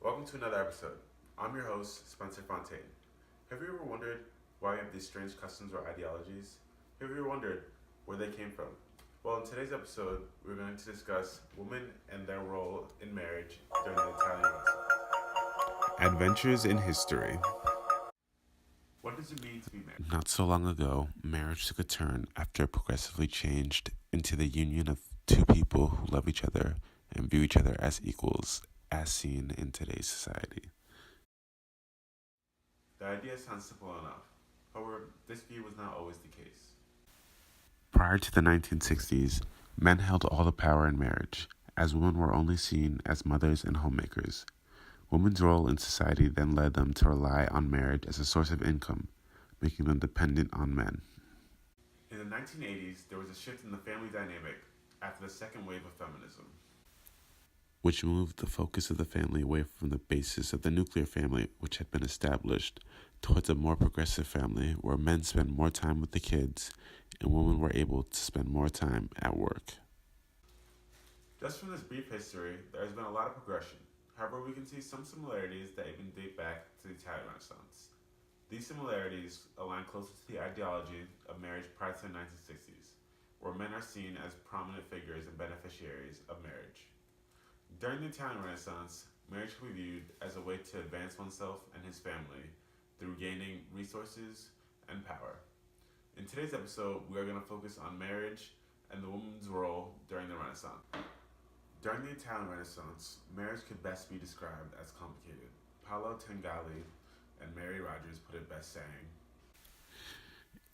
Welcome to another episode. I'm your host, Spencer Fontaine. Have you ever wondered why we have these strange customs or ideologies? Have you ever wondered where they came from? Well, in today's episode, we're going to discuss women and their role in marriage during the Italian Renaissance. Adventures in History. What does it mean to be married? Not so long ago, marriage took a turn after it progressively changed into the union of two people who love each other and view each other as equals, as seen in today's society. The idea sounds simple enough. However, this view was not always the case. Prior to the 1960s, men held all the power in marriage, as women were only seen as mothers and homemakers. Women's role in society then led them to rely on marriage as a source of income, making them dependent on men. In the 1980s, there was a shift in the family dynamic after the second wave of feminism, which moved the focus of the family away from the basis of the nuclear family, which had been established, towards a more progressive family where men spent more time with the kids and women were able to spend more time at work. Just from this brief history, there has been a lot of progression. However, we can see some similarities that even date back to the Italian Renaissance. These similarities align closely to the ideology of marriage prior to the 1960s, where men are seen as prominent figures and beneficiaries of marriage. During the Italian Renaissance, marriage could be viewed as a way to advance oneself and his family through gaining resources and power. In today's episode, we are going to focus on marriage and the woman's role during the Renaissance. During the Italian Renaissance, marriage could best be described as complicated. Paolo Tangali and Mary Rogers put it best, saying,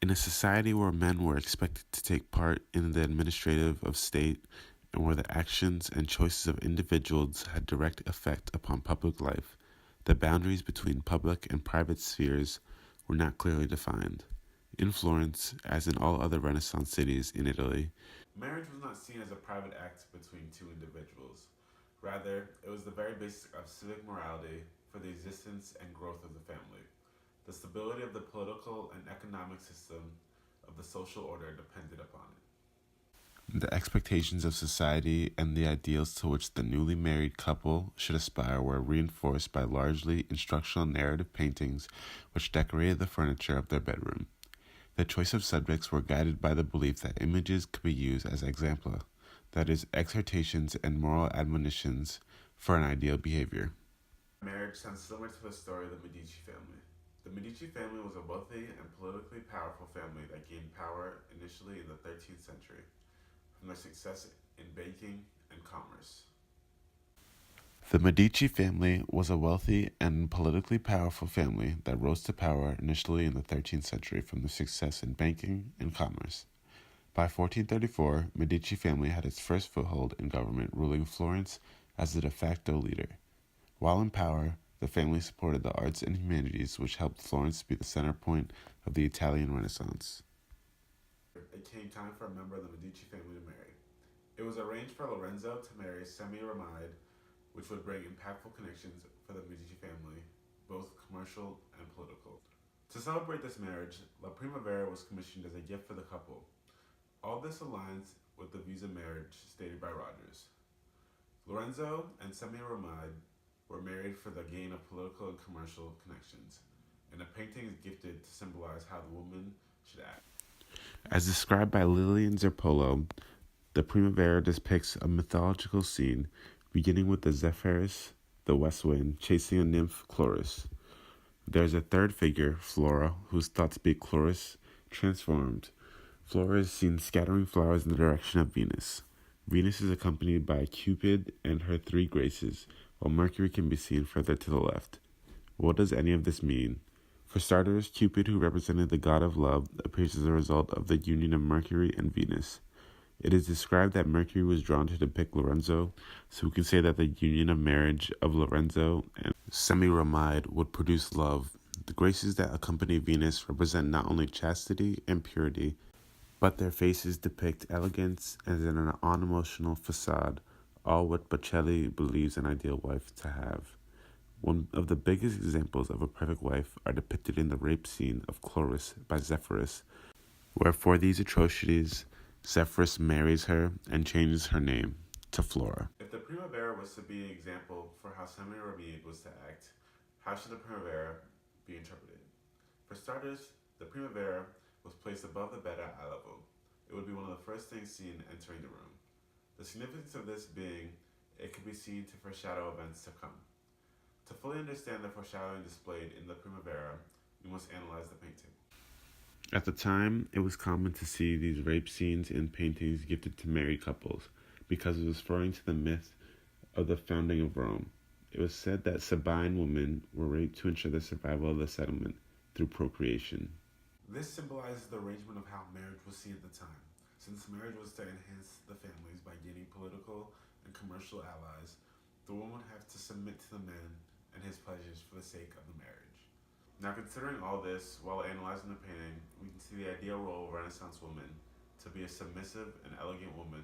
"In a society where men were expected to take part in the administrative of state and where the actions and choices of individuals had direct effect upon public life, the boundaries between public and private spheres were not clearly defined. In Florence, as in all other Renaissance cities in Italy, marriage was not seen as a private act between two individuals. Rather, it was the very basis of civic morality for the existence and growth of the family. The stability of the political and economic system of the social order depended upon it. The expectations of society and the ideals to which the newly married couple should aspire were reinforced by largely instructional narrative paintings which decorated the furniture of their bedroom. The choice of subjects were guided by the belief that images could be used as exempla, that is, exhortations and moral admonitions for an ideal behavior. Marriage sounds similar to the story of the Medici family. The Medici family was a wealthy and politically powerful family that gained power initially in the 13th century from their success in banking and commerce. The Medici family was a wealthy and politically powerful family that rose to power initially in the 13th century from their success in banking and commerce. By 1434, Medici family had its first foothold in government, ruling Florence as the de facto leader. While in power, the family supported the arts and humanities, which helped Florence be the center point of the Italian Renaissance. It came time for a member of the Medici family to marry. It was arranged for Lorenzo to marry Semiramide, which would bring impactful connections for the Medici family, both commercial and political. To celebrate this marriage, La Primavera was commissioned as a gift for the couple. All this aligns with the views of marriage stated by Rogers. Lorenzo and Semiramide were married for the gain of political and commercial connections, and a painting is gifted to symbolize how the woman should act. As described by Lillian Zerpolo, the Primavera depicts a mythological scene beginning with the Zephyrus, the west wind, chasing a nymph, Chloris. There is a third figure, Flora, who is thought to be Chloris transformed. Flora is seen scattering flowers in the direction of Venus. Venus is accompanied by Cupid and her three graces, while Mercury can be seen further to the left. What does any of this mean? For starters, Cupid, who represented the god of love, appears as a result of the union of Mercury and Venus. It is described that Mercury was drawn to depict Lorenzo, so we can say that the union of marriage of Lorenzo and Semiramide would produce love. The graces that accompany Venus represent not only chastity and purity, but their faces depict elegance and an unemotional facade, all what Botticelli believes an ideal wife to have. One of the biggest examples of a perfect wife are depicted in the rape scene of Chloris by Zephyrus, where for these atrocities, Zephyrus marries her and changes her name. to Flora. If the Primavera was to be an example for how Semi-Ramide was to act, how should the Primavera be interpreted? For starters, the Primavera was placed above the bed at eye level. It would be one of the first things seen entering the room. The significance of this being it could be seen to foreshadow events to come. To fully understand the foreshadowing displayed in the Primavera, we must analyze the painting. At the time, it was common to see these rape scenes in paintings gifted to married couples because it was referring to the myth of the founding of Rome. It was said that Sabine women were raped to ensure the survival of the settlement through procreation. This symbolizes the arrangement of how marriage was seen at the time, since marriage was to enhance the families by gaining political and commercial allies. The woman would have to submit to the man and his pleasures for the sake of the marriage. Now, considering all this, while analyzing the painting, we can see the ideal role of Renaissance woman to be a submissive and elegant woman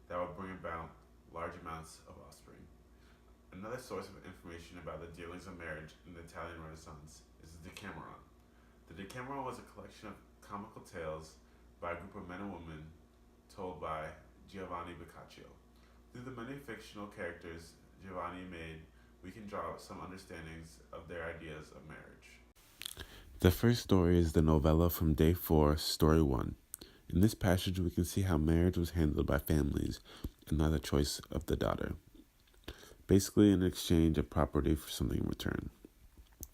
that would bring about large amounts of offspring. Another source of information about the dealings of marriage in the Italian Renaissance is the Decameron. The Decameron was a collection of comical tales by a group of men and women told by Giovanni Boccaccio. Through the many fictional characters Giovanni made, we can draw some understandings of their ideas of marriage. The first story is the novella from Day 4, Story 1. In this passage, we can see how marriage was handled by families and not the choice of the daughter. Basically, an exchange of property for something in return.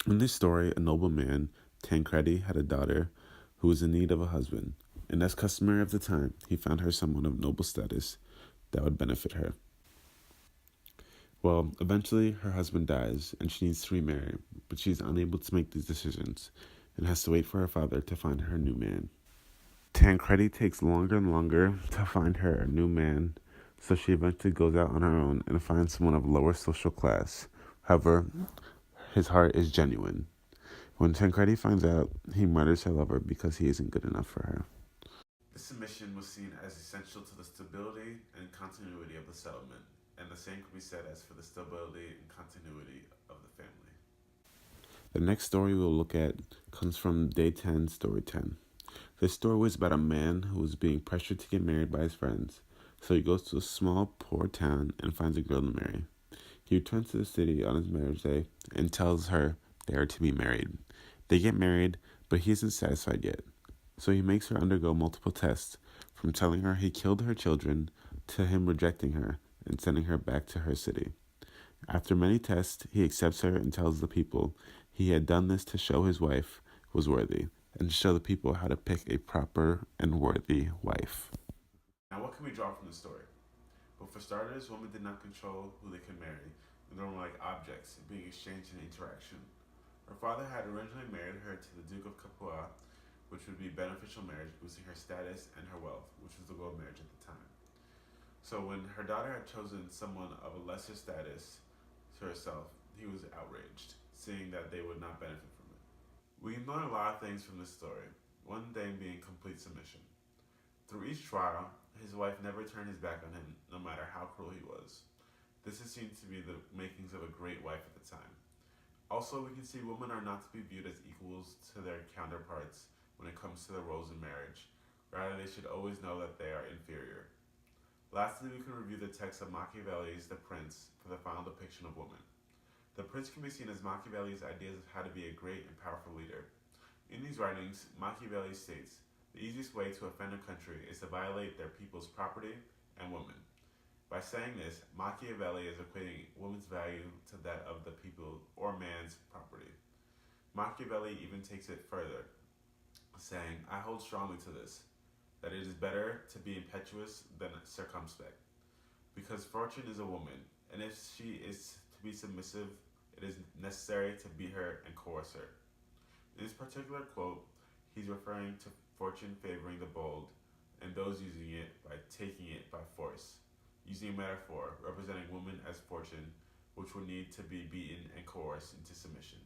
In this story, a noble man, Tancredi, had a daughter who was in need of a husband, and as customary of the time, he found her someone of noble status that would benefit her. Well, eventually her husband dies and she needs to remarry, but she's unable to make these decisions and has to wait for her father to find her a new man. Tancredi takes longer and longer to find her a new man, so she eventually goes out on her own and finds someone of lower social class. However, his heart is genuine. When Tancredi finds out, he murders her lover because he isn't good enough for her. This submission was seen as essential to the stability and continuity of the settlement, and the same could be said as for the stability and continuity of the family. The next story we'll look at comes from Day 10, Story 10. This story was about a man who was being pressured to get married by his friends, so he goes to a small, poor town and finds a girl to marry. He returns to the city on his marriage day and tells her they are to be married. They get married, but he isn't satisfied yet, so he makes her undergo multiple tests, from telling her he killed her children to him rejecting her and sending her back to her city. After many tests, he accepts her and tells the people he had done this to show his wife was worthy and to show the people how to pick a proper and worthy wife. Now, what can we draw from the story? Well, for starters, women did not control who they could marry, and they were more like objects being exchanged in interaction. Her father had originally married her to the Duke of Capua, which would be beneficial marriage, boosting her status and her wealth, which was the goal of marriage at the time. So when her daughter had chosen someone of a lesser status to herself, he was outraged, seeing that they would not benefit from it. We can learn a lot of things from this story, one thing being complete submission. Through each trial, his wife never turned his back on him, no matter how cruel he was. This is seen to be the makings of a great wife at the time. Also, we can see women are not to be viewed as equals to their counterparts when it comes to their roles in marriage. Rather, they should always know that they are inferior. Lastly, we can review the text of Machiavelli's The Prince for the final depiction of woman. The Prince can be seen as Machiavelli's ideas of how to be a great and powerful leader. In these writings, Machiavelli states, the easiest way to offend a country is to violate their people's property and women. By saying this, Machiavelli is equating woman's value to that of the people or man's property. Machiavelli even takes it further, saying, I hold strongly to this, that it is better to be impetuous than circumspect, because fortune is a woman, and if she is to be submissive, it is necessary to beat her and coerce her. In this particular quote, he's referring to fortune favoring the bold, and those using it by taking it by force, using a metaphor representing woman as fortune, which would need to be beaten and coerced into submission.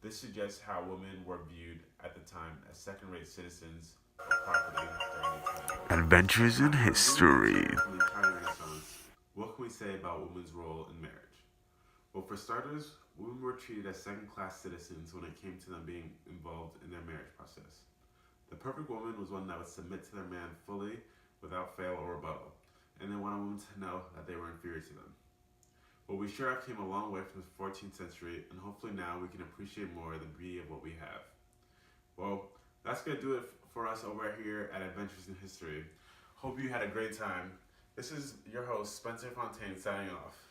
This suggests how women were viewed at the time as second-rate citizens of property during the time. Adventures in History. From the Italian Renaissance, what can we say about women's role in marriage? Well, for starters, women were treated as second-class citizens when it came to them being involved in their marriage process. The perfect woman was one that would submit to their man fully without fail or rebuttal, and they wanted women to know that they were inferior to them. But we sure have came a long way from the 14th century, and hopefully now we can appreciate more the beauty of what we have. Well, that's going to do it for us over here at Adventures in History. Hope you had a great time. This is your host, Spencer Fontaine, signing off.